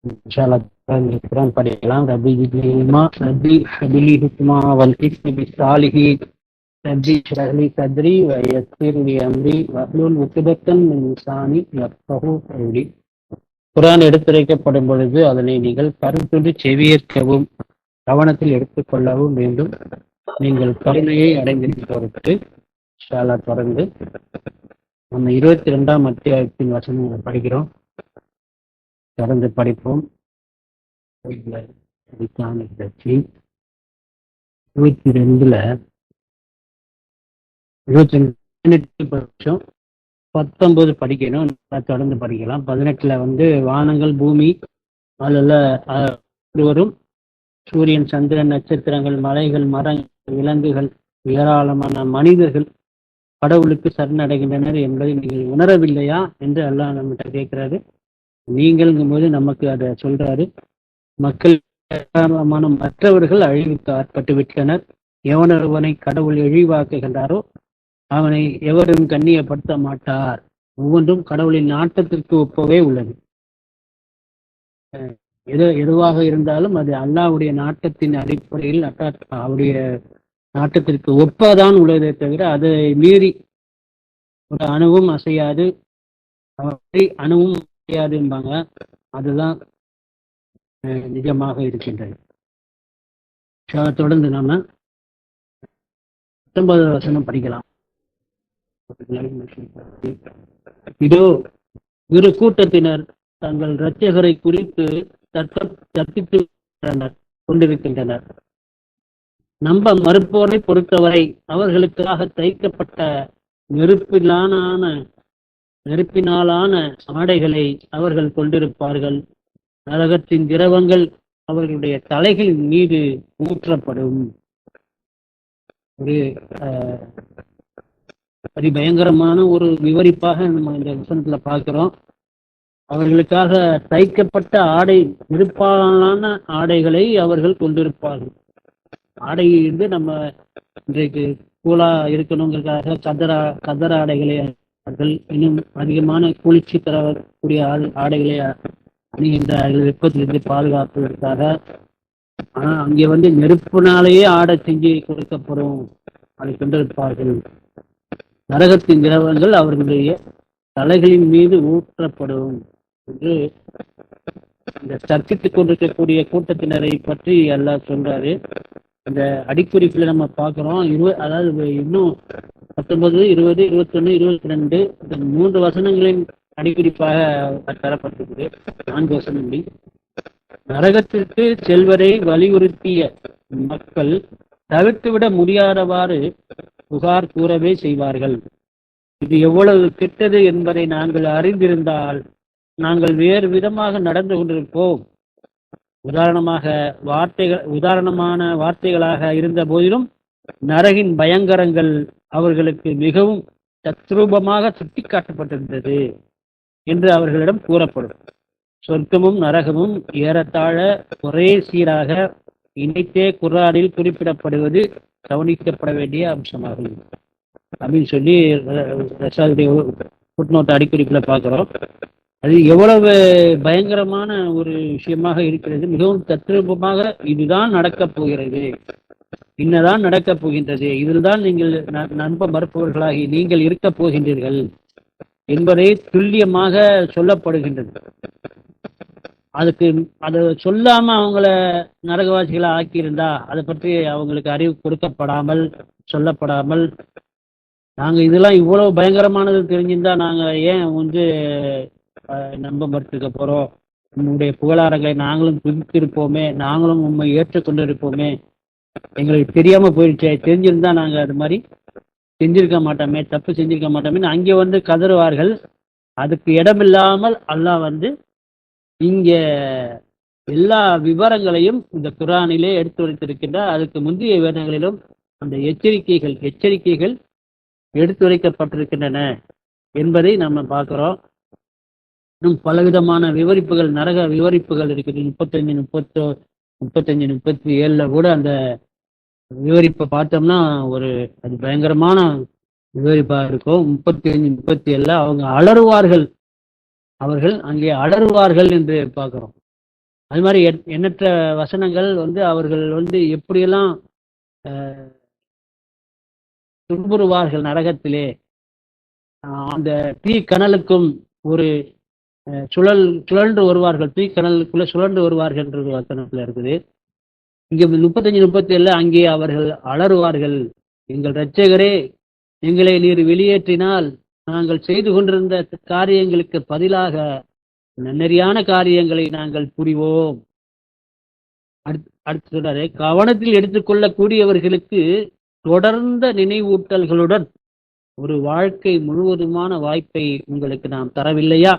إن شاء الله القرآن படிக்கலாம். ரப்பி ஜித்னி இல்மா ரப்பி ஹப்லி ஹுக்மா வல்ஹிக்னி பிஸ்ஸாலிஹீன் ரப்பி இஷ்ரஹ் லி சத்ரி வயஸ்ஸிர் லி அம்ரி வஹ்லுல் உக்தத்தன் மின் லிசானி யஃப்கஹு கௌலி. குர்ஆன் எடுத்துரைக்கப்படும் பொழுது அதனை நீங்கள் கருத்துண்டு செவியேற்கவும் கவனத்தில் எடுத்துக்கொள்ளவும் வேண்டும். நீங்கள் கருணையை அடைந்திருக்கும் பொருட்டு இன்ஷா அல்லாஹ் தொடர்ந்து நம்ம 22ஆம் அத்தியாயத்தின் வசனங்களை படிக்கிறோம். தொடர்ந்து படிப்போம். 22ல 22 19 படிக்கணும். தொடர்ந்து படிக்கலாம். 18ல வானங்கள் பூமி அதில் வரும் சூரியன் சந்திரன் நட்சத்திரங்கள் மலைகள் மரங்கள் விலங்குகள் ஏராளமான மனிதர்கள் கடவுளுக்கு சரணடைகின்றனர் என்பதை நீங்கள் உணரவில்லையா என்று அல்லாஹ் நம்மகிட்ட கேட்கிறாரு. நீங்கள்ங்கும் போது நமக்கு அதை சொல்றாரு. மக்கள் மற்றவர்கள் அழிவுக்கு ஆட்பட்டு விட்டனர். எவனொருவனை கடவுள் இழிவாக்குகின்றாரோ அவனை எவரும் கண்ணியப்படுத்த மாட்டார். ஒவ்வொன்றும் கடவுளின் நாட்டத்திற்கு ஒப்பவே உள்ளது. எதுவாக இருந்தாலும் அது அல்லாஹ்வுடைய நாட்டத்தின் அடிப்படையில் அவருடைய நாட்டத்திற்கு ஒப்பதான் உள்ளதே தவிர அதை மீறி ஒரு அணுவும் அசையாது, அணுவும் அசையாதும்பாங்க. அதுதான் நிஜமாக இருக்கின்றது. தொடர்ந்து நாம 19வது வசனம் படிக்கலாம். இதோ இரு கூட்டத்தினர் தங்கள் இரட்சகரை குறித்து தர்க்கித்து கொண்டிருக்கின்றனர். நம்ப மறுப்போரை பொறுத்தவரை அவர்களுக்காக தைக்கப்பட்ட நெருப்பினாலான ஆடைகளை அவர்கள் கொண்டிருப்பார்கள். நரகத்தின் திரவங்கள் அவர்களுடைய தலைகளின் மீது ஊற்றப்படும். ஒரு அதிபயங்கரமான ஒரு விவரிப்பாக நம்ம இந்த வசனத்துல பார்க்கிறோம். அவர்களுக்காக தைக்கப்பட்ட நெருப்பாலான ஆடைகளை அவர்கள் கொண்டிருப்பார்கள். ஆடை நம்ம இன்றைக்கு கூலா இருக்கணுங்கிறதுக்காக கதர ஆடைகளை இன்னும் அதிகமான குளிர்ச்சி தரக்கூடிய ஆடைகளை அணிகின்றார்கள் வெப்பத்திலிருந்து பாதுகாப்பதற்காக. ஆனா அங்கே நெருப்பினாலேயே ஆடை செஞ்சு கொடுக்கப்படும். அதை கொண்டிருப்பார்கள். நரகத்தின் திரவங்கள் அவர்களுடைய தலைகளின் மீது ஊற்றப்படும் என்று இந்த தர்க்கித்துக் கொண்டிருக்கக்கூடிய கூட்டத்தினரை பற்றி அல்லாஹ் சொல்றாரு. இந்த அடிக்குறிப்புல நம்ம பார்க்கிறோம். அதாவது இன்னும் 19, 20, 21, 22 இந்த 3 வசனங்களின் அடிக்குறிப்பாக தரப்பட்டிருக்குது. 4 வசனங்கள். நரகத்திற்கு செல்வரை வலியுறுத்திய மக்கள் தவிர்த்துவிட முடியாதவாறு புகார் கூறவே செய்வார்கள். இது எவ்வளவு கெட்டது என்பதை நாங்கள் அறிந்திருந்தால் நாங்கள் வேறு விதமாக நடந்து கொண்டிருப்போம். உதாரணமான வார்த்தைகளாக இருந்த போதிலும் நரகின் பயங்கரங்கள் அவர்களுக்கு மிகவும் தத்ரூபமாக சுட்டிக்காட்டப்பட்டிருந்தது என்று அவர்களிடம் கூறப்படும். சொர்க்கமும் நரகமும் ஏறத்தாழ ஒரே சீராக இணைத்தே குர்ஆனில் குறிப்பிடப்படுவது கவனிக்கப்பட வேண்டிய அம்சமாகும் அப்படின்னு சொல்லி ஃபுட்நோட் அடிக்குறிப்புல பார்க்கிறோம். அது எவ்வளவு பயங்கரமான ஒரு விஷயமாக இருக்கிறது. மிகவும் தத்ரூபமாக இதுதான் நடக்கப் போகிறது, இன்னதான் நடக்கப் போகின்றது, இதில்தான் நீங்கள் நம்ப மறுப்பவர்களாகி நீங்கள் இருக்கப் போகின்றீர்கள் என்பதை துல்லியமாக சொல்லப்படுகின்றது. அதை சொல்லாம அவங்கள நரகவாசிகளை ஆக்கியிருந்தா அதை பற்றி அவங்களுக்கு அறிவு கொடுக்கப்படாமல் சொல்லப்படாமல் நாங்க இதெல்லாம் இவ்வளவு பயங்கரமானது தெரிஞ்சிருந்தா நாங்க ஏன் நம்ப மறுத்துக்க போறோம், உன்னுடைய புகழாரங்களை நாங்களும் துதித்திருப்போமே, நாங்களும் உண்மை ஏற்றுக்கொண்டிருப்போமே, எங்களுக்கு தெரியாம போயிடுச்சே, தெரிஞ்சிருந்தா நாங்க அது மாதிரி செஞ்சிருக்க மாட்டோமே, தப்பு செஞ்சிருக்க மாட்டோமே அங்கே கதறுவார்கள். அதுக்கு இடமில்லாமல் அல்லாஹ் இங்க எல்லா விவரங்களையும் இந்த குர்ஆனிலே எடுத்து வைத்திருக்கின்றார். அதுக்கு முந்தைய வேதங்களிலும் அந்த எச்சரிக்கைகள் எடுத்துரைக்கப்பட்டிருக்கின்றன என்பதை நம்ம பார்க்கிறோம். இன்னும் பலவிதமான விவரிப்புகள், நரக விவரிப்புகள் இருக்குது. 35, 37 கூட அந்த விவரிப்பை பார்த்தோம்னா அது பயங்கரமான விவரிப்பா இருக்கும். 35, 37 அவங்க அலறுவார்கள், அவர்கள் அங்கே அலறுவார்கள் என்று பார்க்கிறோம். அது மாதிரி எண்ணற்ற வசனங்கள் வந்து அவர்கள் வந்து எப்படியெல்லாம் துன்புறுவார்கள் நரகத்திலே, அந்த தீ கனலுக்கும் ஒரு சுழன்று வருவார்கள், தீ கனலுக்குள்ள சுழன்று வருவார்கள் என்ற ஒரு வசனத்துல இருக்குது. இங்க 35-37 அங்கே அவர்கள் அலறுவார்கள், எங்கள் இரட்சகரே, எங்களை நீர் வெளியேற்றினால் நாங்கள் செய்து கொண்டிருந்த காரியங்களுக்கு பதிலாக நன்னெறியான காரியங்களை நாங்கள் புரிவோம். அடுத்து சொல்றாரு, கவனத்தில் எடுத்துக்கொள்ளக்கூடியவர்களுக்கு தொடர்ந்த நினைவூட்டல்களுடன் ஒரு வாழ்க்கை முழுவதுமான வாய்ப்பை உங்களுக்கு நாம் தரவில்லையா?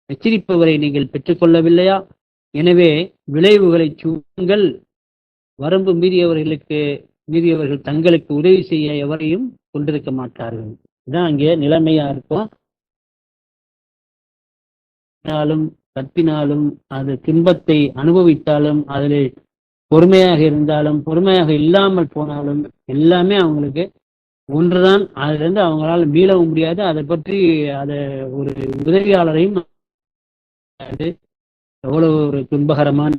எச்சரிப்பவரை நீங்கள் பெற்றுக்கொள்ளவில்லையா? எனவே விளைவுகளை சூங்கள். வரம்பு மீறியவர்கள் தங்களுக்கு உதவி செய்ய எவரையும் கொண்டிருக்க மாட்டார்கள். இதான் அங்கே நிலைமையா இருக்கும். கத்தினாலும் அது துன்பத்தை அனுபவித்தாலும் அதில் பொறுமையாக இருந்தாலும் பொறுமையாக இல்லாமல் போனாலும் எல்லாமே அவங்களுக்கு ஒன்றுதான். அதுல இருந்து அவங்களால மீளவும் முடியாது. அதை பற்றி அதை ஒரு உதவியாளரையும் எவ்வளவு ஒரு துன்பகரமான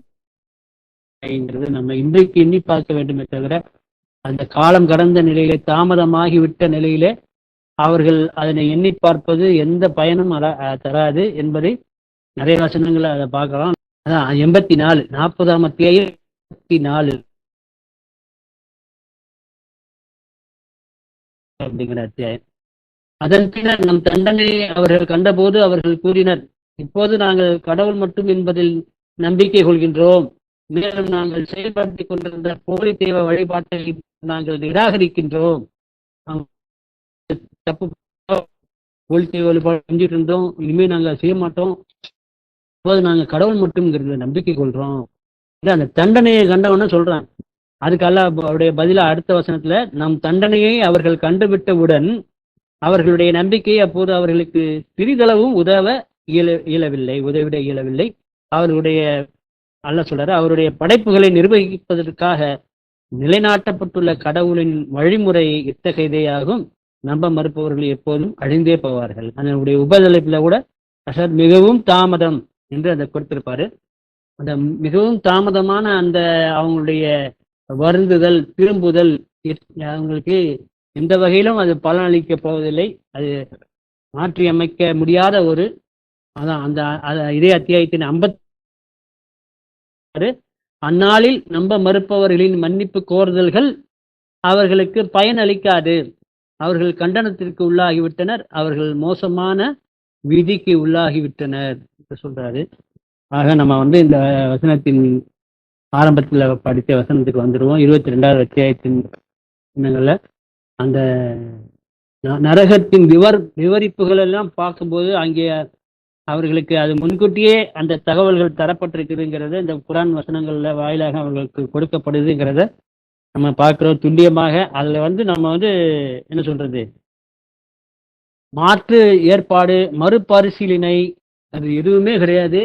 நம்ம இன்றைக்கு எண்ணி பார்க்க வேண்டுமே தவிர, அந்த காலம் கடந்த நிலையிலே, தாமதமாகிவிட்ட நிலையிலே அவர்கள் அதனை எண்ணி பார்ப்பது எந்த பயனும் தராது என்பதை நிறைய வசனங்களை அதை பார்க்கலாம். அதான் 84 40ஆம் அத்தியாயம் 84 அப்படிங்கிற அத்தியாயம். அதன் பின்னர் நம் தண்டனையை அவர்கள் கண்டபோது அவர்கள் கூறினர், இப்போது நாங்கள் கடவுள் மட்டும் என்பதில் நம்பிக்கை கொள்கின்றோம். மேலும் நாங்கள் செயல்படுத்திக் கொண்டிருந்த போலி தெய்வ வழிபாட்டை நாங்கள் நிராகரிக்கின்றோம். தப்பு போலி தெய்வ வழிபாடு செஞ்சுட்டு இருந்தோம், இனிமேல் நாங்கள் செய்ய மாட்டோம். இப்போது நாங்கள் கடவுள் மட்டும்ங்கிறத நம்பிக்கை கொள்றோம். அந்த தண்டனையை கண்டவன சொல்றான். அதுக்கு அவருடைய பதிலா அடுத்த வசனத்துல, நம் தண்டனையை அவர்கள் கண்டுவிட்டவுடன் அவர்களுடைய நம்பிக்கை அப்போது அவர்களுக்கு சிறிதளவும் உதவிட இயலவில்லை. அவர்களுடைய சொல்றாரு, அவருடைய படைப்புகளை நிர்வகிப்பதற்காக நிலைநாட்டப்பட்டுள்ள கடவுளின் வழிமுறை இத்தகையதேயாகும். நம்ப மறுப்பவர்கள் எப்போதும் அழிந்தே போவார்கள். அதனுடைய உபதலைப்புல கூட மிகவும் தாமதம் என்று அதை கொடுத்திருப்பாரு. அந்த மிகவும் தாமதமான அந்த அவங்களுடைய வருந்துதல், திரும்புதல் அவங்களுக்கு எந்த வகையிலும் அது பலனளிக்க போவதில்லை. அது மாற்றி அமைக்க முடியாத ஒரு அந்த இதே அத்தியாயத்தின் 56 அந்நாளில் நம்ப மறுப்பவர்களின் மன்னிப்பு கோருதல்கள் அவர்களுக்கு பயன் அளிக்காது. அவர்கள் கண்டனத்திற்கு உள்ளாகிவிட்டனர், அவர்கள் மோசமான விதிக்கு உள்ளாகிவிட்டனர் என்று சொல்றாரு. ஆக நம்ம இந்த வசனத்தின் ஆரம்பத்தில் படித்த வசனத்துக்கு வந்துடுவோம். 22வது அத்தியாயத்தின் அந்த நரகத்தின் விவரிப்புகள் எல்லாம் பார்க்கும்போது அங்கே அவர்களுக்கு அது முன்கூட்டியே அந்த தகவல்கள் தரப்பட்டிருக்குதுங்கிறத இந்த குரான் வசனங்கள்ல வாயிலாக அவர்களுக்கு கொடுக்கப்படுதுங்கிறத நம்ம பார்க்கிறோம் துல்லியமாக. அதுல நம்ம என்ன சொல்றது, மாற்று ஏற்பாடு, மறுபரிசீலனை அது எதுவுமே கிடையாது.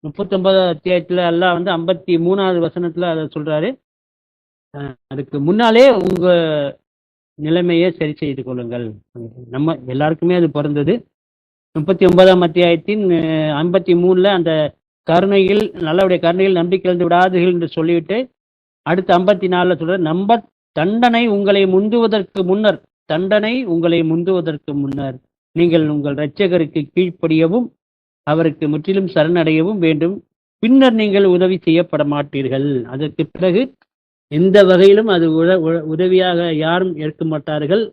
39வது அத்தியாயத்துல எல்லாம் 53வது வசனத்துல அதை சொல்றாரு. அதுக்கு முன்னாலே உங்க நிலைமையை சரி செய்து கொள்ளுங்கள். நம்ம எல்லாருக்குமே அது பிறந்தது. 39ஆம் அத்தியாயத்தின் 53ல அந்த கருணையில், நல்லவுடைய கருணையில் நம்பிக்கை இழந்து விடாதீர்கள் என்று சொல்லிவிட்டு அடுத்து 54ல சொல்ற, நம்ப தண்டனை உங்களை முந்துவதற்கு முன்னர் நீங்கள் உங்கள் இரட்சகருக்கு கீழ்ப்படியவும் அவருக்கு முற்றிலும் சரணடையவும் வேண்டும். பின்னர் நீங்கள் உதவி செய்யப்பட மாட்டீர்கள். அதற்கு பிறகு எந்த வகையிலும் அது உதவியாக யாரும் ஏற்க மாட்டார்கள்.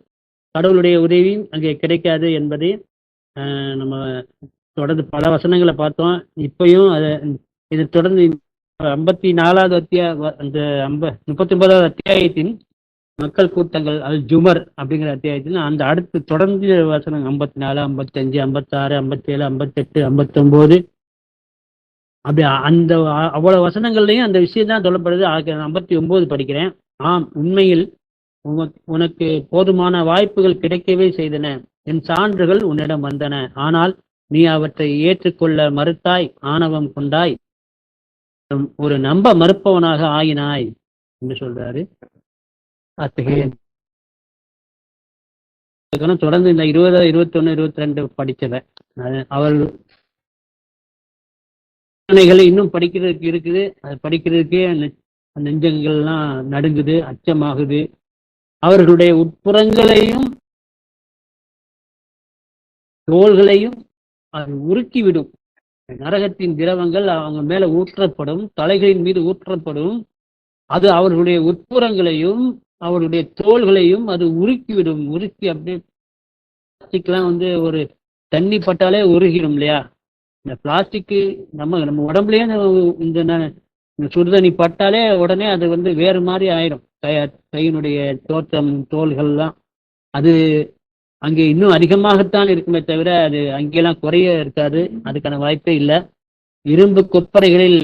கடவுளுடைய உதவியும் அங்கே கிடைக்காது என்பதை நம்ம தொடர்ந்து பல வசனங்களை பார்த்தோம். இப்பயும் இது தொடர்ந்து 54வது அந்த 39வது அத்தியாயத்தின் மக்கள் கூட்டங்கள், அது ஜுமர் அப்படிங்கிற அத்தியாயத்தில் அந்த அடுத்து தொடர்ந்து வசனம் 54, 55, 56, 57, 58, 59 அப்படி அந்த அவ்வளவு வசனங்கள்லையும் அந்த விஷயம் தான் சொல்லப்படுது. 59 படிக்கிறேன். ஆம், உண்மையில் உனக்கு போதுமான வாய்ப்புகள் கிடைக்கவே செய்தன. என் சான்றுகள் உன்னிடம் வந்தன, ஆனால் நீ அவற்றை ஏற்றுக்கொள்ள மறுத்தாய், ஆணவம் கொண்டாய், ஒரு நம்ப மறுப்பவனாக ஆயினாய் என்று சொல்றாரு. அத்தகைய தொடர்ந்து இந்த 20, 21, 22 படிச்சத அவர் வர்ணனைகள் இன்னும் படிக்கிறதுக்கு இருக்குது. அது படிக்கிறதுக்கே நெஞ்சங்கள்லாம் நடுங்குது, அச்சமாகுது. அவர்களுடைய உட்புறங்களையும் தோள்களையும் அது உருக்கிவிடும். நரகத்தின் திரவங்கள் அவங்க மேல ஊற்றப்படும், தலைகளின் மீது ஊற்றப்படும். அது அவர்களுடைய உட்புறங்களையும் அவருடைய தோள்களையும் அது உருக்கிவிடும். உருக்கி அப்படியே பிளாஸ்டிக்லாம் ஒரு தண்ணி பட்டாலே உருகிடும் இல்லையா? இந்த பிளாஸ்டிக்கு நம்ம நம்ம உடம்புலயே இந்த சுடுதண்ணி பட்டாலே உடனே அது வேறு மாதிரி ஆயிடும். கையினுடைய தோற்றம், தோள்கள்லாம் அது அங்கே இன்னும் அதிகமாகத்தான் இருக்குமே தவிர அது அங்கெல்லாம் குறைய இருக்காது. அதுக்கான வாய்ப்பே இல்லை. இரும்பு கொப்பரைகளில்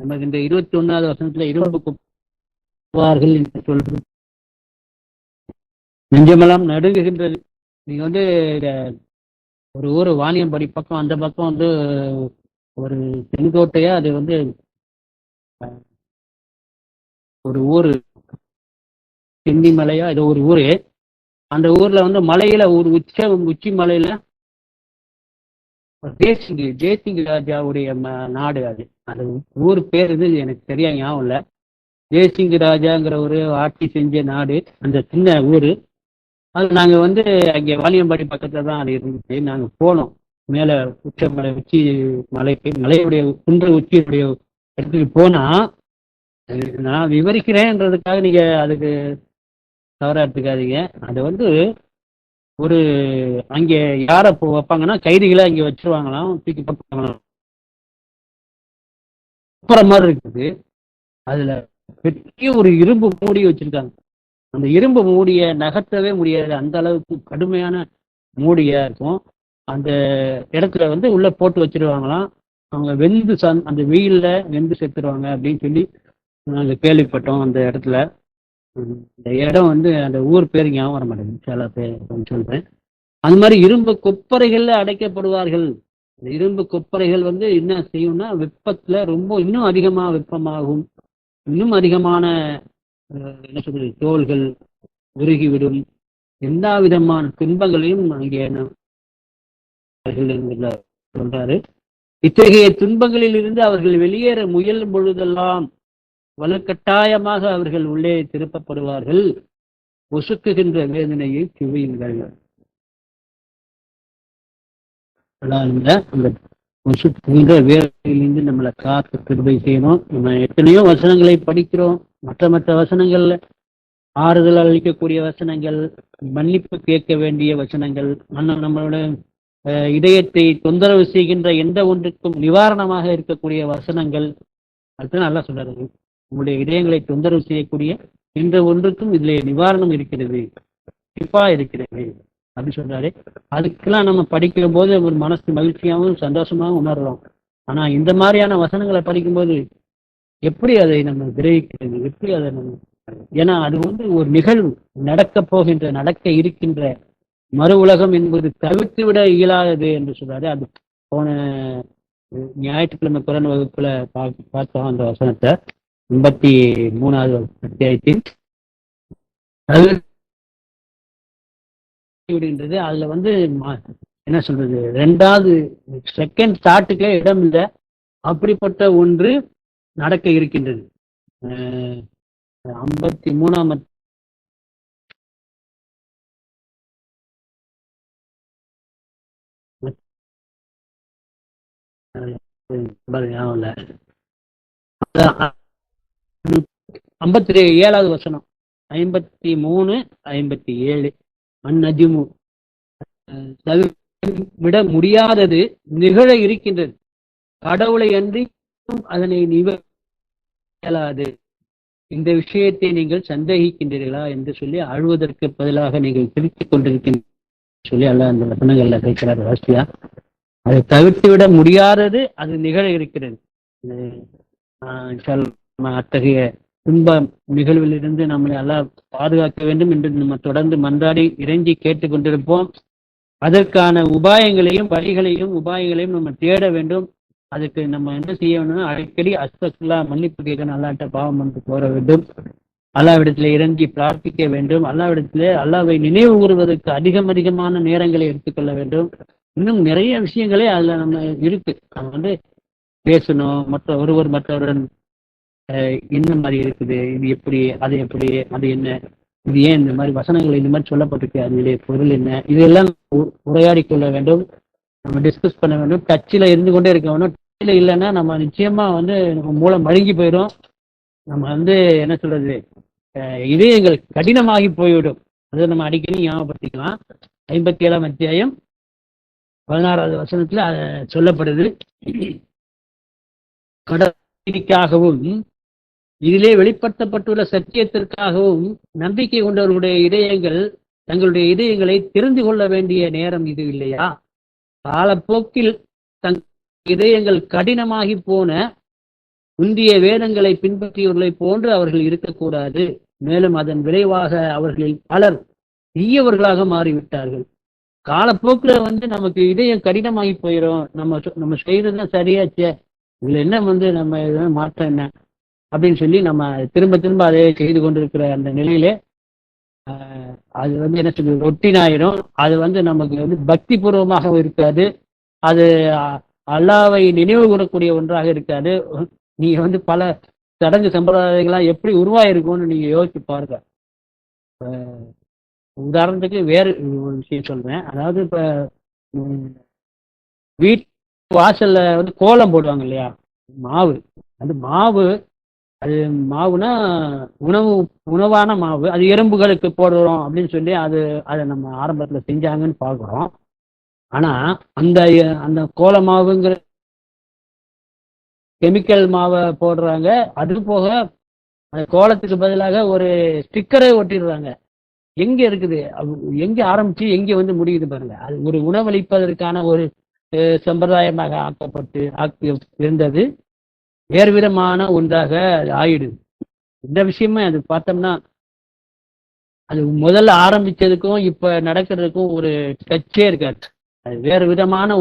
நமக்கு இந்த 21வது வசனத்துல இரும்பு கொப்பார்கள் என்று சொல்றது நெஞ்சமெல்லாம் நடுங்குகின்றது. நீங்க ஒரு ஊர் வாணியம்படி பக்கம், அந்த பக்கம் ஒரு செங்கோட்டையா அது ஒரு ஊர் சென்னிமலையா இது ஒரு ஊரு. அந்த ஊர்ல மலையில ஒரு உச்சி மலையில ஜெய்சிங் ராஜாவுடைய நாடு அது. அந்த ஊர் பேர் எனக்கு சரியா ஞாபகம் இல்லை. ஜெய்சிங் ராஜாங்கிற ஒரு ஆட்சி செஞ்ச நாடு அந்த சின்ன ஊரு. அது நாங்க அங்கே வாலியம்பாடி பக்கத்துல தான் அது இருந்துச்சு. நாங்க போனோம் மேல உச்சமலை உச்சி மலையுடைய குன்ற உச்சியுடைய இடத்துக்கு போனா, நான் விவரிக்கிறேன்றதுக்காக நீங்க அதுக்கு தவறா எடுத்துக்காதீங்க. அது ஒரு அங்கே யார வைப்பாங்கன்னா கைதிகளை அங்கே வச்சிருவாங்களாம், தூக்கி போட்டுவாங்களாம். அப்புறம் மாதிரி இருக்குது. அதுல பெரிய ஒரு இரும்பு மூடி வச்சிருக்காங்க. அந்த இரும்பு மூடிய நகர்த்தவே முடியாது, அந்த அளவுக்கு கடுமையான மூடியா இருக்கும். அந்த இடத்துல உள்ள போட்டு வச்சிருவாங்களாம். அவங்க அந்த வெயில்ல வெந்து செத்துருவாங்க அப்படின்னு சொல்லி நாங்க கேள்விப்பட்டோம். அந்த இடத்துல இந்த இடம் அந்த ஊர் பேர் ஞாபகம் வர மாட்டேங்குது, சில பேர் சொல்றேன். அந்த மாதிரி இரும்பு கொப்பரைகள்ல அடைக்கப்படுவார்கள். இந்த இரும்பு கொப்பரைகள் என்ன செய்யும்னா வெப்பத்துல ரொம்ப இன்னும் அதிகமா வெப்பமாகும். இன்னும் அதிகமான என்ன சொல்றது, தோள்கள் உருகிவிடும். எல்லா விதமான துன்பங்களையும் அங்கே சொல்றாரு. இத்தகைய துன்பங்களில் இருந்து அவர்கள் வெளியேற முயலும் பொழுதெல்லாம் வலுக்கட்டாயமாக அவர்கள் உள்ளே திருப்பப்படுவார்கள். ஒசுக்குகின்ற வேதனையை சுவையுங்கள். அந்த ஒசுக்குகின்ற வேதனையிலிருந்து நம்மளை காத்து கிருபை செய்யணும். நம்ம எத்தனையோ வசனங்களை படிக்கிறோம். மற்ற வசனங்கள்ல ஆறுதல் அளிக்கக்கூடிய வசனங்கள், மன்னிப்பு கேட்க வேண்டிய வசனங்கள், நம்மளோட இதயத்தை தொந்தரவு செய்கின்ற எந்த ஒன்றுக்கும் நிவாரணமாக இருக்கக்கூடிய வசனங்கள். அதுதான் நல்லா சொல்றாரு, உங்களுடைய இதயங்களை தொந்தரவு செய்யக்கூடிய எந்த ஒன்றுக்கும் இதுல நிவாரணம் இருக்கிறது, கண்டிப்பா இருக்கிறது அப்படி சொல்றாரு. அதுக்கெல்லாம் நம்ம படிக்கும் போது ஒரு மனசு மகிழ்ச்சியாகவும் சந்தோஷமாகவும் உணர்றோம். ஆனா இந்த மாதிரியான வசனங்களை படிக்கும்போது எப்படி அதை நம்ம கிரகிக்கிறது, எப்படி அதை நம்ம, ஏன்னா அது ஒரு நிகழ்வு, நடக்க இருக்கின்ற மறு உலகம் என்பது தவிர்த்து விட இயலாதது என்று சொல்றாரு. அது போன ஞாயிற்றுக்கிழமை குரான் வகுப்புல பார்த்தோம் அந்த வசனத்தை, 83வது அத்தியாயத்தில். விடுகின்றது. அதுல என்ன சொல்றது, 2வது செகண்ட் ஸ்டார்ட்டுக்கே இடம் இல்லை. அப்படிப்பட்ட ஒன்று நடக்க இருக்கின்றது. 53ஆம் ஞாபகம் 57வது வசனம், 53, 57. அந்நஜிமு விட முடியாதது நிகழ இருக்கின்றது, கடவுளை அன்றி அதனை இயலாது. இந்த விஷயத்தை நீங்கள் சந்தேகிக்கின்றீர்களா என்று சொல்லி அழுவதற்கு பதிலாக நீங்கள் சிரித்துக் கொண்டிருக்கின்ற சொல்லி அல்ல அந்த வசனங்கள்ல கேட்கிறார் ராசியா. அதை தவிர்த்து விட முடியாதது அது நிகழ இருக்கிறது. அத்தகைய துன்ப நிகழ்விலிருந்து நம்மளை எல்லாம் பாதுகாக்க வேண்டும் என்று நம்ம தொடர்ந்து மன்றாடி இறைஞ்சி கேட்டுக்கொண்டிருப்போம். அதற்கான உபாயங்களையும் நம்ம தேட வேண்டும். அதுக்கு நம்ம என்ன செய்ய வேணும்னா அடிக்கடி அஸ்தக்ஃபிருல்லாஹ், மன்னிப்பு கேட்க அல்லாஹ்ட்ட பாவம் வந்து கோர வேண்டும். அல்லாஹ்விடத்திலே இறங்கி பிரார்த்திக்க வேண்டும். அல்லாஹ்விடத்திலே அல்லாஹ்வை நினைவு கூறுவதற்கு அதிகமான நேரங்களை எடுத்துக்கொள்ள வேண்டும். இன்னும் நிறைய விஷயங்களே அதுல நம்ம இருக்கு. நம்ம வந்து பேசணும், ஒருவர் மற்றவருடன் என்ன மாதிரி இருக்குது, இது எப்படி, அது எப்படி, அது என்ன, இது ஏன் இந்த மாதிரி வசனங்கள் இந்த மாதிரி சொல்லப்பட்டிருக்கு, அதனுடைய பொருள் என்ன, இதெல்லாம் உரையாடி கொள்ள வேண்டும். நம்ம டிஸ்கஸ் பண்ண வேண்டும். டச்சில் இருந்து கொண்டே இருக்க வேண்டும். டச்சில் இல்லைன்னா நம்ம நிச்சயமா வந்து நம்ம மூளை மழுங்கி போயிடும். நம்ம வந்து என்ன சொல்றது, இதயங்கள் கடினமாகி போய்விடும். அதை நம்ம அடிக்கடி ஞாபகப்படுத்திக்கலாம். 57ஆம் அத்தியாயம் 16வது வசனத்துல சொல்லப்படுது. கடற்காகவும் இதிலே வெளிப்படுத்தப்பட்டுள்ள சத்தியத்திற்காகவும் நம்பிக்கை கொண்டவர்களுடைய இதயங்கள் தங்களுடைய இதயங்களை தெரிந்து கொள்ள வேண்டிய நேரம் இது இல்லையா? காலப்போக்கில் தங் இதயங்கள் கடினமாகி போன முந்திய வேதங்களை பின்பற்றியவர்களை போன்று அவர்கள் இருக்கக்கூடாது. மேலும் அதன் விளைவாக அவர்களில் பலர் தீயவர்களாக மாறிவிட்டார்கள். காலப்போக்கில் வந்து நமக்கு இதயம் கடினமாகி போயிடும். நம்ம செய்யறதுதான் சரியாச்சே, இதுல என்ன வந்து நம்ம மாற்றம் என்ன அப்படின்னு சொல்லி நம்ம திரும்ப திரும்ப அதை செய்து கொண்டிருக்கிற அந்த நிலையிலே அது வந்து என்ன சொல்றது, ரொட்டீன் ஆயிடும். அது வந்து நமக்கு வந்து பக்தி பூர்வமாக இருக்காது. அது அல்லாவை நினைவு கூறக்கூடிய ஒன்றாக இருக்காது. நீங்க வந்து பல சடங்கு சம்பிரதாயங்கள்லாம் எப்படி உருவாயிருக்கும்னு நீங்க யோசிச்சு பாருங்க. உதாரணத்துக்கு வேறு ஒரு விஷயம் சொல்றேன். அதாவது இப்ப வீட்டு வாசல்ல வந்து கோலம் போடுவாங்க இல்லையா, மாவு. அந்த மாவு, அது மாவுனா உணவான மாவு. அது எறும்புகளுக்கு போடுறோம் அப்படின்னு சொல்லி அதை நம்ம ஆரம்பத்துல செஞ்சாங்கன்னு பார்க்குறோம். ஆனா அந்த அந்த கோல மாவுங்கிற கெமிக்கல் மாவை போடுறாங்க. அது போக அந்த கோலத்துக்கு பதிலாக ஒரு ஸ்டிக்கரை ஒட்டிடுறாங்க. எங்க இருக்குது, எங்க ஆரம்பிச்சு எங்க வந்து முடியுது பாருங்க. அது ஒரு உணவளிப்பதற்கான ஒரு சம்பிரதாயமாக ஆக்கி இருந்தது வேறு விதமான ஒன்றாக ஆயிடுது. இந்த விஷயமே அது பார்த்தோம்னா அது முதல்ல ஆரம்பிச்சதுக்கும் இப்ப நடக்கிறதுக்கும் ஒரு டச்சே இருக்காது. அது வேறு விதமான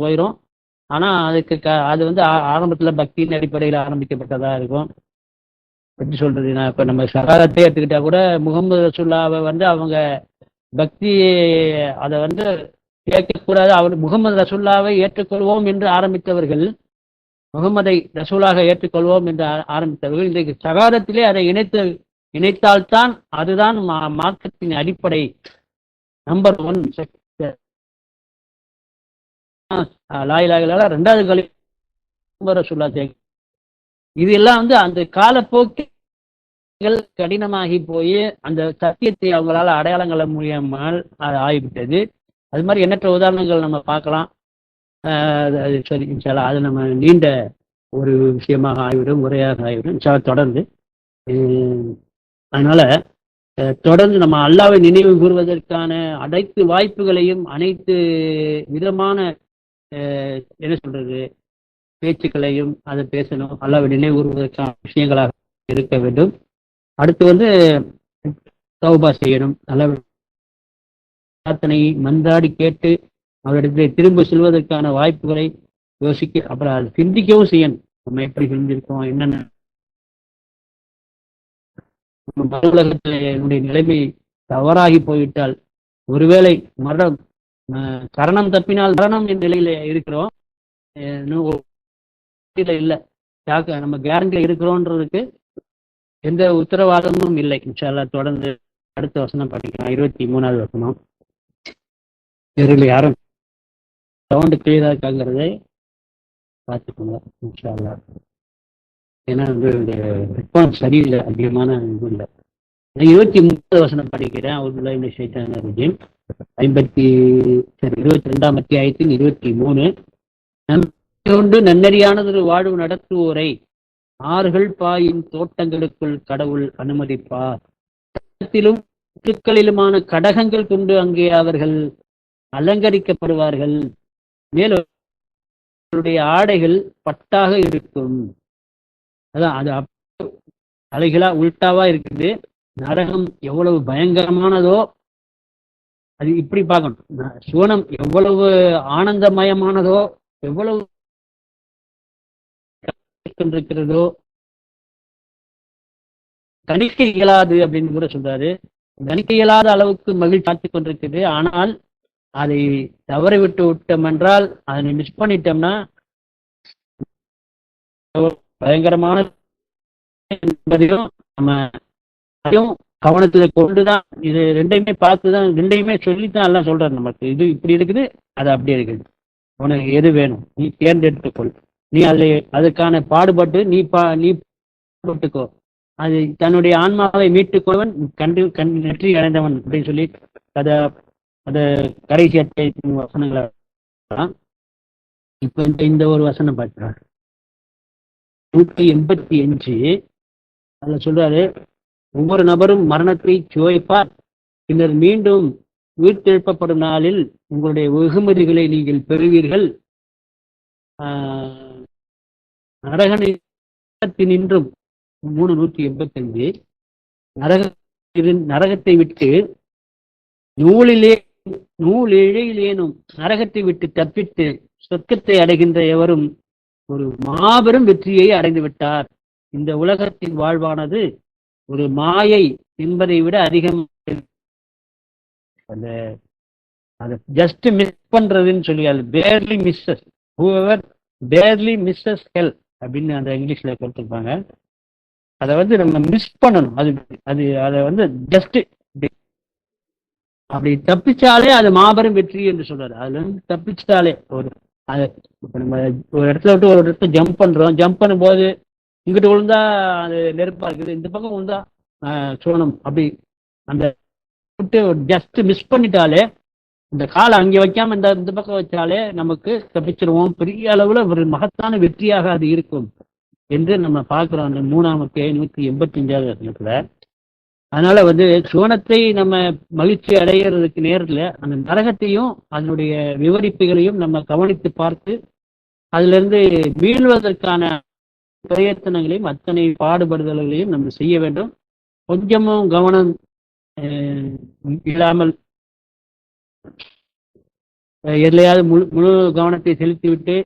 போயிடும். ஆனா அதுக்கு அது வந்து ஆரம்பத்துல பக்தியின் அடிப்படையில் ஆரம்பிக்கப்பட்டதா இருக்கும். எப்படி சொல்றது, நான் இப்ப நம்ம சகாதத்தை எடுத்துக்கிட்டா கூட முகமது ரசூல்லாவை வந்து அவங்க பக்தி அதை வந்து கேட்கக்கூடாது, அவர் முகமது ரசூல்லாவை ஏற்றுக்கொள்வோம் என்று ஆரம்பித்தவர்கள், முகமதை ரசூலாக ஏற்றுக்கொள்வோம் என்று ஆரம்பித்தவர்கள் இன்றைக்கு சகாதத்திலே அதை இணைத்தால்தான் அதுதான் மார்க்கத்தின் அடிப்படை. நம்பர் 1 லாயிலாக 2வது கலிமா ரசூலா. இது எல்லாம் வந்து அந்த காலப்போக்கில் கடினமாகி போய் அந்த சத்தியத்தை அவங்களால அடையாளம் கொள்ள முடியாமல் ஆகிவிட்டது. அது மாதிரி எண்ணற்ற உதாரணங்கள் நம்ம பார்க்கலாம். சரி, அது நம்ம நீண்ட ஒரு விஷயமாக ஆகிவிடும், முறையாக ஆகிவிடும் தொடர்ந்து. அதனால தொடர்ந்து நம்ம அல்லாவை நினைவு கூறுவதற்கான அனைத்து வாய்ப்புகளையும், அனைத்து விதமான என்ன சொல்றது பேச்சுக்களையும் அதை பேசணும். அல்லாவை நினைவு கூறுவதற்கான விஷயங்களாக இருக்க வேண்டும். அடுத்து வந்து தௌபா செய்யணும். அல்லாஹ் பிரார்த்தனை மன்றாடி கேட்டு அவரிடத்தில் திரும்ப செல்வதற்கான வாய்ப்புகளை யோசிக்க, அப்புறம் அது சிந்திக்கவும் செய்யணும். நம்ம எப்படி செஞ்சிருக்கோம், என்னென்ன உலகத்தில் என்னுடைய நிலைமை தவறாகி போய்விட்டால், ஒருவேளை மரணம் கரணம் தப்பினால் மரணம் என்ற நிலையில இருக்கிறோம், இல்லை நம்ம கேரண்டில இருக்கிறோன்றதுக்கு எந்த உத்தரவாதமும் இல்லை. இன்ஷா அல்லாஹ் தொடர்ந்து அடுத்த வசனம் படிக்கலாம். 23வது வசனம். யாரும் சவுண்டு கிளியரா இருக்காங்கிறதை பார்த்துக்கோங்க இன்ஷா அல்லாஹ். ஏன்னா வந்து இந்த ரெஸ்பான்ஸ் சரியில்லை, அதிகமான இது இல்லை. 23வது வசனம் படிக்கிறேன். அவர்களை இந்த ஷைத்தான ரஜீம் 22ஆம் அத்தியாயத்தின் 23. நம்பிக்கொண்டு நன்னறியானதொரு வாழ்வு நடத்துவோரை ஆறுகள் பாயின் தோட்டங்களுக்குள் கடவுள் அனுமதிப்பார். முத்துக்களிலுமான கடகங்கள் கொண்டு அங்கே அவர்கள் அலங்கரிக்கப்படுவார்கள். மேலும் அவருடைய ஆடைகள் பட்டாக இருக்கும். அதான் அது அலைகளா உள்டாவா இருக்குது. நரகம் எவ்வளவு பயங்கரமானதோ அது இப்படி பார்க்கணும். சுவனம் எவ்வளவு ஆனந்தமயமானதோ, எவ்வளவு இருக்கிறதோ கணிக்க இயலாது அப்படின்னு கூட சொல்றாரு. கணிக்க இயலாத அளவுக்கு மகிழ்ச்சி காத்துக் கொண்டிருக்குது. ஆனால் அதை தவறிவிட்டு விட்டோம் என்றால், அதனை மிஸ் பண்ணிட்டோம்னா பயங்கரமான என்பதையும் நம்ம அதையும் கவனத்துல கொண்டுதான், இது ரெண்டையுமே பார்த்துதான், ரெண்டையுமே சொல்லித்தான் எல்லாம் சொல்றாரு நமக்கு. இது இப்படி இருக்குது, அது அப்படி இருக்குது, உனக்கு எது வேணும் நீ தேர்ந்தெடுத்துக்கொள், நீ அதுக்கான பாடுபட்டு நீ பாடுபட்டுக்கோ, அது தன்னுடைய ஆன்மாவை மீட்டுக்கொள்வன் கண்டு வெற்றி அடைந்தவன் அப்படின்னு சொல்லி அதை அதை கடைசி அத்தியாயத்தின் வசனங்களை இப்ப இந்த ஒரு வசனம் பார்க்கிறார் 185. அதுல சொல்றாரு, ஒவ்வொரு நபரும் மரணத்தை சுவைப்பார், பின்னர் மீண்டும் உயிர்த்தெழுப்பப்படும் நாளில் உங்களுடைய வெகுமதிகளை நீங்கள் பெறுவீர்கள். நரகத்தினின்றும் 385 நரகத்தை விட்டு நூலிழையிலேனும் நரகத்தை விட்டு தப்பித்து சொர்க்கத்தை அடைகின்ற எவரும் ஒரு மாபெரும் வெற்றியை அடைந்து விட்டார். இந்த உலகத்தின் வாழ்வானது ஒரு மாயை என்பதை விட அதிகம். அந்த அதை ஜஸ்ட் மிஸ் பண்றதுன்னு சொல்லி, அது barely misses, however barely misses hell அப்படின்னு அந்த இங்கிலீஷ்ல கொடுத்துருப்பாங்க. அதை வந்து நம்ம மிஸ் பண்ணணும். அதை ஜஸ்ட் அப்படி தப்பிச்சாலே அது மாபெரும் வெற்றி என்று சொல்றாரு. அதுல இருந்து தப்பிச்சாலே இப்ப நம்ம ஒரு இடத்துல விட்டு ஒரு இடத்துல ஜம்ப் பண்றோம், ஜம்ப் பண்ணும் போது இங்கிட்டு விழுந்தா அது நெருப்பா இருக்குது, இந்த பக்கம் விழுந்தா சோனம், அப்படி அந்த விட்டு ஜஸ்ட் மிஸ் பண்ணிட்டாலே, இந்த காலை அங்கே வைக்காம இந்த பக்கம் வச்சாலே நமக்கு தப்பிச்சிருவோம். பெரிய அளவுல ஒரு மகத்தான வெற்றியாக அது இருக்கும் என்று நம்ம பார்க்கிறோம் அந்த 185வது வசனத்துல. அதனால சுவனத்தை நம்ம மகிழ்ச்சி அடைகிறதுக்கு நேரத்துல அந்த நரகத்தையும் அதனுடைய விவரிப்புகளையும் நம்ம கவனித்து பார்த்து அதுல இருந்து மீள்வதற்கான பிரயத்தனங்களையும் அத்தனை பாடுபடுதல்களையும் நம்ம செய்ய வேண்டும். கொஞ்சமும் கவனம் இல்லாமல் எதுலையாவது முழு கவனத்தை செலுத்திவிட்டு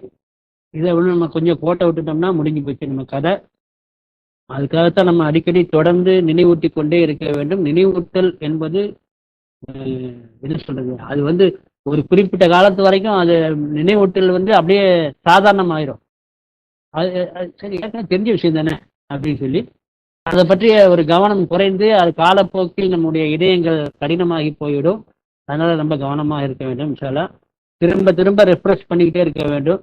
இதை நம்ம கொஞ்சம் கோட்டை விட்டுட்டோம்னா முடிஞ்சு போச்சு நம்ம கதை. அதுக்காகத்தான் நம்ம அடிக்கடி தொடர்ந்து நினைவூட்டி கொண்டே இருக்க வேண்டும். நினைவூட்டல் என்பது என்ன சொல்றது, அது ஒரு குறிப்பிட்ட காலத்து வரைக்கும் அது நினைவூட்டல் அப்படியே சாதாரணமாயிரும். அது சரி தெரிஞ்ச விஷயம் தானே அப்படின்னு சொல்லி அதை பற்றிய ஒரு கவனம் குறைந்து அது காலப்போக்கில் நம்முடைய இதயங்கள் கடினமாகி போயிடும். அதனால ரொம்ப கவனமா இருக்க வேண்டும். இன்ஷால்லா திரும்ப திரும்ப ரெஃப்ரெஷ் பண்ணிக்கிட்டே இருக்க வேண்டும்.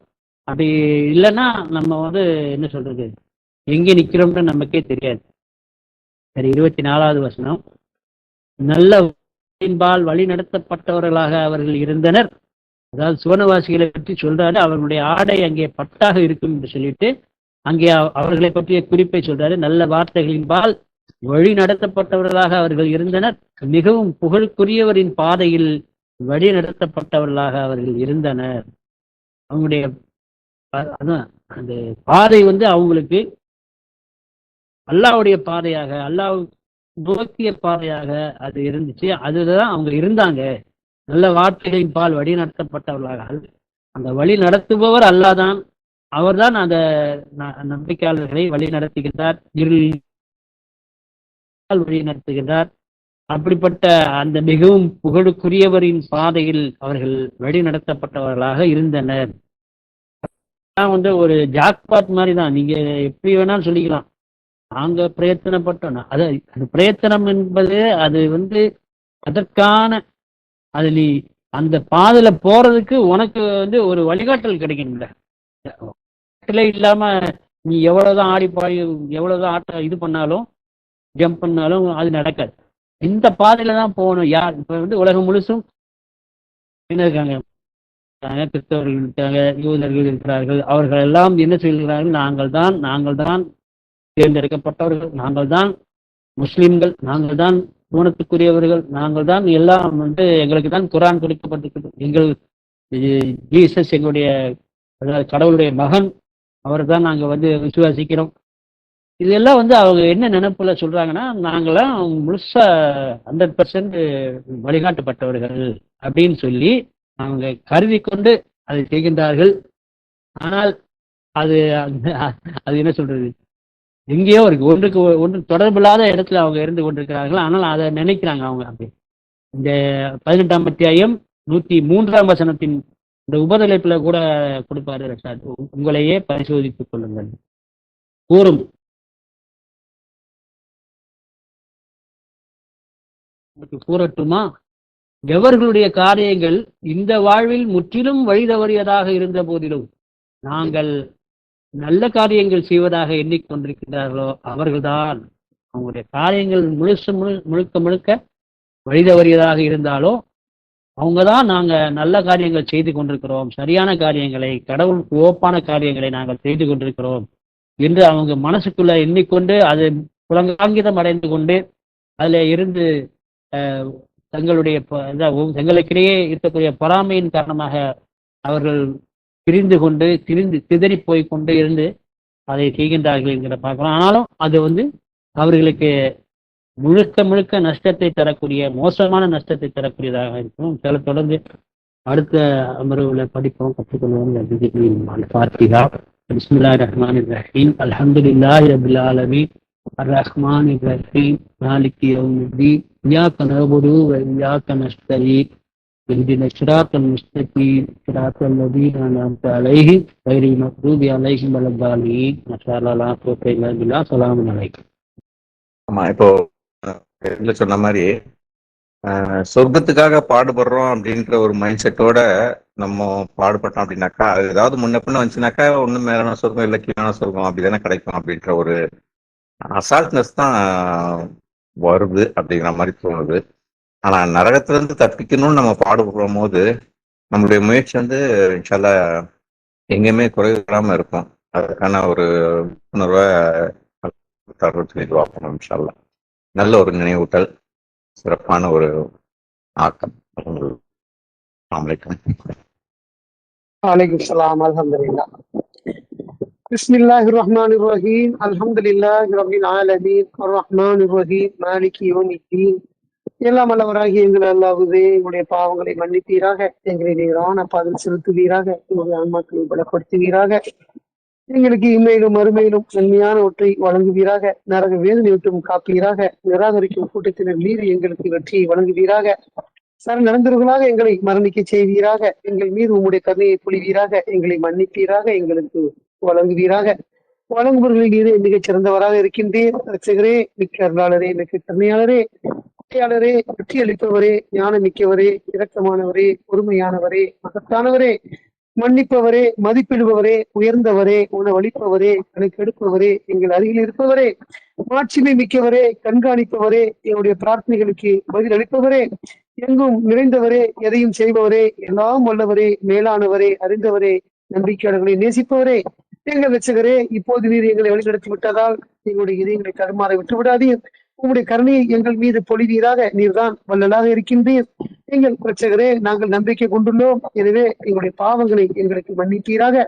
அப்படி இல்லைன்னா நம்ம என்ன சொல்றது, எங்கே நிற்கிறோம்னு நமக்கே தெரியாது. சரி, 24வது வசனம், நல்ல வழி நடத்தப்பட்டவர்களாக அவர்கள் இருந்தனர். அதாவது சுவனவாசிகளை பற்றி சொல்றாரு. அவர்களுடைய ஆடை அங்கே பட்டாக இருக்கும் என்று சொல்லிட்டு அங்கே அவர்களை பற்றிய குறிப்பை சொல்றாரு. நல்ல வார்த்தைகளின்பால் வழி நடத்தப்பட்டவர்களாக அவர்கள் இருந்தனர். மிகவும் புகழுக்குரியவரின் பாதையில் வழி நடத்தப்பட்டவர்களாக அவர்கள் இருந்தனர். அவங்களுடைய அதான் அந்த பாதை அவங்களுக்கு அல்லாஹ்வுடைய பாதையாக, அல்லாஹ் நோக்கிய பாதையாக அது இருந்துச்சு. அதுதான் அவங்க இருந்தாங்க. நல்ல வார்த்தைகளின் பால் வழி நடத்தப்பட்டவர்களாக. அந்த வழி நடத்துபவர் அல்லாஹ் தான். அவர்தான் அந்த நம்பிக்கையாளர்களை வழி நடத்துகின்றார், வழி நடத்துகின்றார். அப்படிப்பட்ட அந்த மிகவும் புகழுக்குரியவரின் பாதையில் அவர்கள் வழி நடத்தப்பட்டவர்களாக இருந்தனர். ஒரு ஜாக்பாட் மாதிரி தான், நீங்க எப்படி வேணாலும் சொல்லிக்கலாம். நாங்க பிரயத்தனப்பட்டோம். அது பிரயத்தனம் என்பது அது அதற்கான அது நீ அந்த பாதையில போறதுக்கு உனக்கு ஒரு வழிகாட்டல் கிடைக்கணும்ல. இல்லாம நீ எவ்வளவுதான் ஆடி பாடி எவ்வளவுதான் ஆட்ட இது பண்ணாலும் ஜம்ப் பண்ணாலும் அது நடக்காது. இந்த பாதையில தான் போகணும். யார் இப்ப உலகம் முழுசும் என்ன இருக்காங்க, கிறிஸ்தவர்கள் இருக்காங்க, யூதர்கள் இருக்கிறார்கள். அவர்கள் எல்லாம் என்ன சொல்கிறார்கள், நாங்கள் தான் தேர்ந்தெடுக்கப்பட்டவர்கள், நாங்கள் தான் முஸ்லிம்கள், நாங்கள் தான் குணத்துக்குரியவர்கள், நாங்கள் தான் எல்லாம் எங்களுக்கு தான் குரான் கொடுக்கப்பட்டிருக்கிறது, எங்கள் ஜீசஸ் எங்களுடைய கடவுளுடைய மகன், அவரை தான் நாங்கள் விசுவாசிக்கிறோம். இதெல்லாம் அவங்க என்ன நினைப்புல சொல்றாங்கன்னா, நாங்களாம் முழுசா 100% வழிகாட்டப்பட்டவர்கள் அப்படின்னு சொல்லி அவங்க கருதி கொண்டு அதை செய்கின்றார்கள். ஆனால் அது என்ன சொல்றது, எங்கேயோ இருக்கு, ஒன்று தொடர்பில்லாத இடத்துல அவங்க இருந்து கொண்டிருக்கிறார்கள். ஆனால் அதை நினைக்கிறாங்க அவங்க. அப்படி இந்த 18ஆம் அத்தியாயம் 103ஆம் வசனத்தின் இந்த உபதலைப்புல கூட கொடுப்பாரு ரஷாத். உங்களையே பரிசோதித்துக் கொள்ளுங்கள் கூறும். கூறட்டுமா? எவர்களுடைய காரியங்கள் இந்த வாழ்வில் முற்றிலும் வழி தவறியதாக இருந்த போதிலும் நாங்கள் நல்ல காரியங்கள் செய்வதாக எண்ணிக்கொண்டிருக்கிறார்களோ அவர்கள்தான், அவங்களுடைய காரியங்கள் முழுக்க முழுக்க வழி தவறியதாக இருந்தாலோ அவங்கதான் நாங்க நல்ல காரியங்கள் செய்து கொண்டிருக்கிறோம், சரியான காரியங்களை, கடவுளுக்கு ஓப்பான காரியங்களை நாங்கள் செய்து கொண்டிருக்கிறோம் என்று அவங்க மனசுக்குள்ள எண்ணிக்கொண்டு அது புலங்காங்கிதம் அடைந்து கொண்டு அதுல இருந்து தங்களுடைய தங்களுக்கிடையே இருக்கக்கூடிய பொறாமையின் காரணமாக அவர்கள் பிரிந்து கொண்டு சிதறி போய் கொண்டு இருந்து அதை செய்கின்றார்கள் என்கிற பார்க்கலாம். ஆனாலும் அது அவர்களுக்கு முழுக்க முழுக்க நஷ்டத்தை தரக்கூடிய, மோசமான நஷ்டத்தை தரக்கூடியதாக இருக்கும். சில தொடர்ந்து அடுத்த அமர்வுல படிப்போம், கற்றுக்கொள்வோம். பார்த்திகா. பிஸ்மில்லாஹிர் ரஹ்மானிர் ரஹீம். அல்ஹம்துலில்லாஹி ரப்பில் ஆலமீன் அர்ரஹ்மானிர் ரஹீம் மாலிகி யௌமிddin இய்யாக நஅபுது வ இய்யாக நஸ்தஈன் இஹ்தின ஸிராத்தல் முஸ்தகீம் ஸிராத்தல் லதீன அன்அம்த அலைஹிம் கைரில் மக்தூபி அலைஹிம் வலத்தாலீன். மஷாஅல்லாஹ். அஸ்ஸலாமு அலைக்கும். ஆமா, இப்போ சொன்ன மாதிரி சொர்க்கத்துக்காக பாடுபடுறோம் அப்படின்ற ஒரு மைண்ட் செட்டோட நம்ம பாடுபட்டோம் அப்படின்னாக்கா, அது ஏதாவது முன்ன பின்ன வந்துச்சுனாக்கா ஒன்றும் மேலான சொர்க்கம் இல்லை கீழான சொர்க்கம் அப்படிதானே கிடைக்கும் அப்படின்ற ஒரு அசால்ட்னஸ் தான் வருது அப்படிங்கிற மாதிரி தோணுது. ஆனா நரகத்துல இருந்து தப்பிக்கணும்னு நம்ம பாடுபடும் போது நம்மளுடைய முயற்சி இன்ஷால்லா எங்கேயுமே குறைவில்லாம இருக்கும். அதுக்கான ஒரு உணர்வை இதுவாக்கணும் இன்ஷால்லா. நல்ல ஒரு நினைவூட்டல், சிறப்பான ஒரு ஆக்கம். வலைக்கும் சலாம். அல்ஹம்துலில்லாஹ். பிஸ்மில்லாஹிர் ரஹ்மானிர் ரஹீம். அல்ஹம்துலில்லாஹி ரப்பில் ஆலமீன் அர்ரஹ்மானிர் ரஹீம் மாலிகி யௌமிddin. எல்லாம் வல்லவராகிய எங்கள் அல்லாஹ்வே, எங்களுடைய பாவங்களை மன்னிப்பீராக, எங்களை நேரான பாதையில் செலுத்துவீராக, எங்களுடைய ஆன்மாக்களை பலப்படுத்துவீராக, எங்களுக்கு இம்மையிலும் மறுமையிலும் நன்மையான ஒற்றை வழங்குவீராக, நரக வேதனை விட்டும் காப்பீராக, நிராகரிக்கும் கூட்டத்தினர் மீது எங்களுக்கு வெற்றியை வழங்குவீராக, சரணடைந்தவர்களாக எங்களை மரணிக்க செய்வீராக, எங்கள் மீது உம்முடைய கருணையை பொழிவீராக, எங்களை மன்னிப்பீராக, எங்களுக்கு வழங்குவீராக, வழங்குபவர்களின் மீது மிகச் சிறந்தவராக இருக்கின்றேன். ரட்சகரே, மிக்க அருளாளரே, மிக்க கருணையாளரே, வெற்றியாளரே, வெற்றி அளிப்பவரே, ஞானம் மிக்கவரே, இரக்கமானவரே, பொறுமையானவரே, மகத்தானவரே, மன்னிப்பவரே, மதிப்பிடுபவரே, உயர்ந்தவரே, உணவளிப்பவரே, கணக்கெடுப்பவரே, எங்கள் அருகில் இருப்பவரே, மாட்சிமை மிக்கவரே, கண்காணிப்பவரே, என்னுடைய பிரார்த்தனைகளுக்கு பதில் அளிப்பவரே, எங்கும் நிறைந்தவரே, எதையும் செய்பவரே, எல்லாம் வல்லவரே, மேலானவரே, அறிந்தவரே, நம்பிக்கையாளர்களை நேசிப்பவரே, எங்கள் ரட்சகரே, இப்போது நீர் எங்களை வழிநடத்தி விட்டதால் எங்களுடைய இதயங்களை தடுமாற விட்டு விடாதீர். உங்களுடைய கருணையை எங்கள் மீது பொழிவீராக. நீர்தான் வல்லலாக இருக்கின்றீர். எங்கள் ரட்சகரே, நாங்கள் நம்பிக்கை கொண்டுள்ளோம். எனவே எங்களுடைய பாவங்களை எங்களுக்கு மன்னிப்பீராக.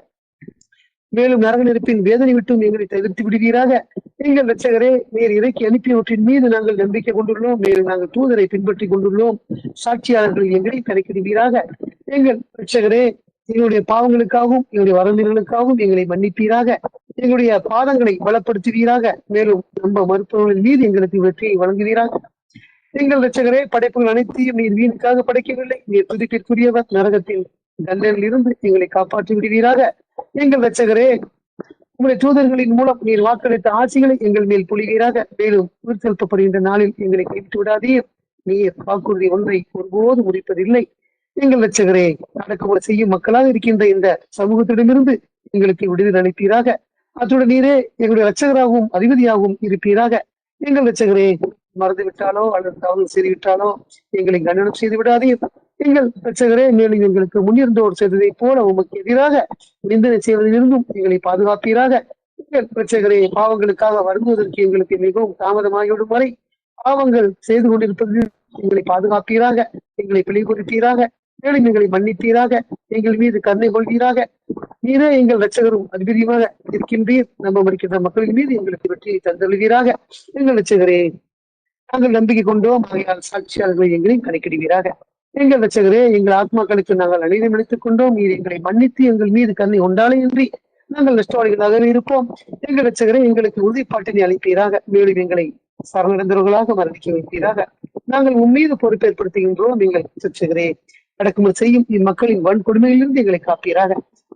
மேலும் நரக நெருப்பின் வேதனை விட்டும் எங்களை தவிர்த்து விடுவீராக. எங்கள் ரட்சகரே, நீர் இறக்கி அனுப்பியவற்றின் மீது நாங்கள் நம்பிக்கை கொண்டுள்ளோம். மேலும் நாங்கள் தூதரை பின்பற்றி கொண்டுள்ளோம். சாட்சியாளர்கள் எங்களை கணக்கிடுவீராக. எங்கள் ரட்சகரே, எங்களுடைய பாவங்களுக்காகவும் எங்களுடைய வரம்புகளுக்காகவும் எங்களை மன்னிப்பீராக. எங்களுடைய பாதங்களை பலப்படுத்துவீராக. மேலும் நம்ப மறுப்பவர்களின் மீது எங்களுக்கு வெற்றியை வழங்குவீராக. எங்கள் ரட்சகரே, படைப்புகள் அனைத்தையும் நீர் வீணுக்காக படைக்கவில்லை. நீர் துதிப்பிற்குரியவர். நரகத்தின் தண்டனையில் இருந்து எங்களை காப்பாற்றி விடுவீராக. எங்கள் ரட்சகரே, உங்களுடைய தூதர்களின் மூலம் நீர் வாக்களித்த ஆட்சிகளை எங்கள் மேல் பொழிவீராக. மேலும் உயிர்த்தெழுப்பப்படுகின்ற நாளில் எங்களை கைவிட்டு விடாதீர். நீர் வாக்குறுதி ஒன்றை ஒருபோது முடிப்பதில்லை. எங்கள் ரட்சகரே, அடக்குமுறை செய்யும் மக்களாக இருக்கின்ற இந்த சமூகத்திடமிருந்து எங்களுக்கு விடுதலை அளிப்பீராக. அத்துடன் நீரே எங்களுடைய ரட்சகராகவும் அதிபதியாகவும் இருப்பீராக. எங்கள் ரட்சகரே, மறந்து விட்டாலோ அல்லது தவறு செய்துவிட்டாலோ எங்களை கண்டனம் செய்து விடாதீர். எங்கள் ரட்சகரே, மேலும் எங்களுக்கு முன்னிருந்தோர் செய்ததை போல உமக்கு எதிராக நிந்தனை செய்வதிலிருந்தும் எங்களை பாதுகாப்பீராக. எங்கள் ரட்சகரே, பாவங்களுக்காக வருவதற்கு எங்களுக்கு மிகவும் தாமதமாகிவிடும் வரை பாவங்கள் செய்து கொண்டிருப்பது எங்களை பாதுகாப்பீராக. எங்களை பிழை குறிப்பீராக. மேலும் எங்களை மன்னிப்பீராக. எங்கள் மீது கருணை கொள்வீராக. நீரே எங்கள் ரட்சகரும் அதிபதியுமாக இருக்கின்றீர். நம்ப மறுக்கின்ற மக்களின் மீது எங்களுக்கு வெற்றியை தந்தருவீராக. எங்கள் ரட்சகரே, நாங்கள் நம்பிக்கை கொண்டோம். ஆகையால் சாட்சியாளர்களை எங்களையும் கணக்கிடுவீராக. எங்கள் ரட்சகரே, எங்கள் ஆத்மாக்களுக்கு நாங்கள் அநீதம் அளித்துக் கொண்டோம். நீர் எங்களை மன்னித்து எங்கள் மீது கருணை கொண்டாலே இன்றி நாங்கள் நஷ்டவாளிகளாகவே இருப்போம். எங்கள் ரட்சகரே, எங்களுக்கு உறுதிப்பாட்டினை அளிப்பீராக. மேலும் எங்களை சரணடைந்தவர்களாக மரணிக்க வைப்பீராக. நாங்கள் உம்மீது பொறுப்பேற்படுத்துகின்றோம். எங்கள் ரட்சகரே, அடக்குமுறை செய்யும் இம்மக்களின் வன்கொடுமையிலிருந்து எங்களை காப்பீராக.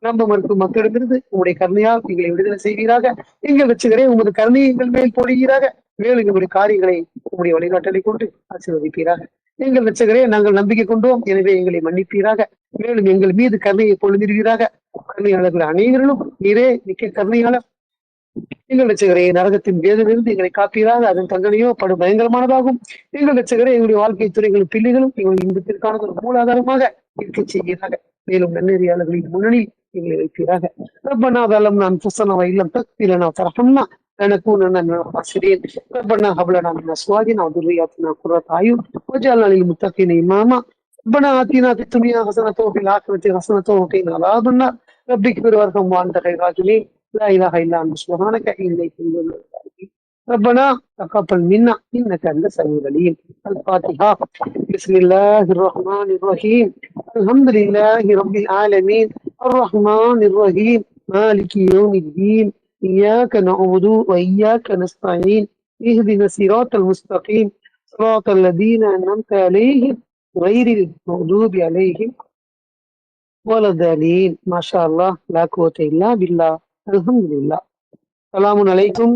நம்ப மறுக்கும் மக்களிடமிருந்து உங்களுடைய கருணையால் எங்களை விடுதலை செய்வீராக. எங்கள் வெற்றிகளே உமது கருணையை எங்கள் மேல் போடுவீராக. மேலும் எங்களுடைய காரியங்களை உங்களுடைய வழிகாட்டலை கொண்டு ஆசீர்வதிப்பீராக. எங்கள் வெற்றிகளே நாங்கள் நம்பிக்கை கொண்டோம், எனவே எங்களை மன்னிப்பீராக. மேலும் எங்கள் மீது கருணையை பொழுந்திருவீராக. கருணையாளர்கள் அனைவரிலும் நீரே மிக்க கருணையாளர். எங்கள் வெற்றிகரே நரகத்தின் வேதனிலிருந்து எங்களை காப்பீராக. அதன் தண்டனையோ படு பயங்கரமானதாகும். எங்கள் வெற்றிகரே எங்களுடைய வாழ்க்கை துறைகளும் பிள்ளைகளும் எங்களுடைய இன்பத்திற்கான ஒரு மூலாதாரமாக இருக்க செய்வீராக. மேலும் நன்னெறியாளர்களின் முன்னணியில் எங்களை வைப்பீராக. ربنا ظلمنا انفسنا وان لم تغفر لنا وترحمنا لنكونن من الخاسرين. ربنا هب لنا من ازواجنا وذرياتنا قرة اعين واجعلنا للمتقين اماما. ربنا آتنا في الدنيا حسنة وفي الآخرة حسنة وقنا عذاب النار. رب اغفر وارحم وانت خير الراحمين. لا اله الا انت سبحانك اني كنت من الظالمين. ربنا تقبل منا انك انت السميع العليم. الفاتحه. بسم الله الرحمن الرحيم. الحمد لله رب العالمين الرحمن الرحيم مالك يوم الدين اياك نعبد واياك نستعين اهدنا الصراط المستقيم صراط الذين انعمت عليهم غير المغضوب عليهم ولا الضالين. ما شاء الله لا قوة الا بالله. الحمد لله. السلام عليكم